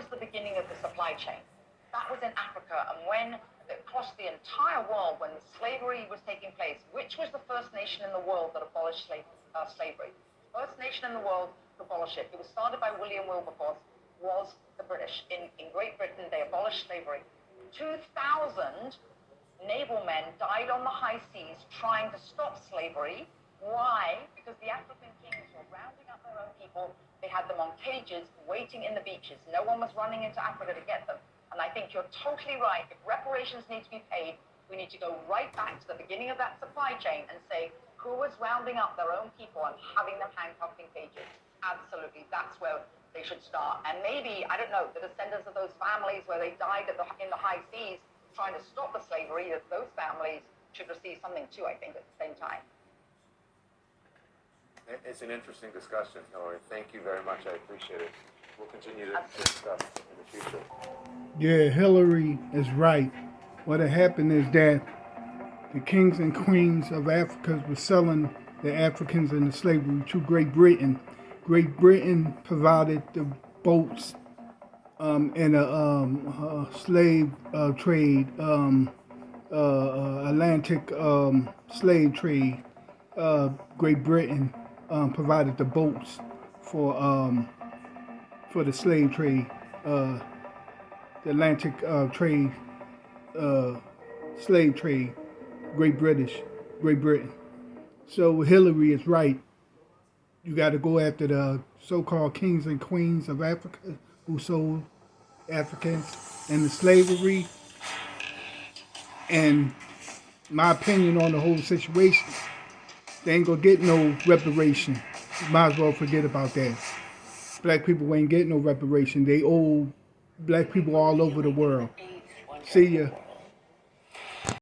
was the beginning of the supply chain? That was in Africa, and when across the entire world, when slavery was taking place, which was the first nation in the world that abolished slavery? First nation in the world to abolish it. It was started by William Wilberforce, was the British. In Great Britain, they abolished slavery. 2,000 naval men died on the high seas trying to stop slavery. Why? Because the African kings were rounding up their own people. They had them on cages waiting in the beaches. No one was running into Africa to get them. And I think you're totally right. If reparations need to be paid, we need to go right back to the beginning of that supply chain and say, who was rounding up their own people and having them handcuffed in cages? Absolutely, that's where they should start. And maybe, I don't know, the descendants of those families where they died in the high seas trying to stop the slavery, that those families should receive something too, I think, at the same time. It's an interesting discussion, Hillary. Thank you very much. I appreciate it. We'll continue to discuss in the future. Yeah, Hillary is right. What had happened is that the kings and queens of Africa were selling the Africans into slavery to Great Britain. Great Britain provided the boats and a slave trade, Atlantic slave trade. Great Britain provided the boats for the slave trade, the Atlantic trade, slave trade, Great Britain. So Hillary is right. You got to go after the so-called kings and queens of Africa who sold Africans into slavery. And my opinion on the whole situation, they ain't gonna get no reparation. You might as well forget about that. Black people ain't getting no reparation. They owe black people all over the world. See ya.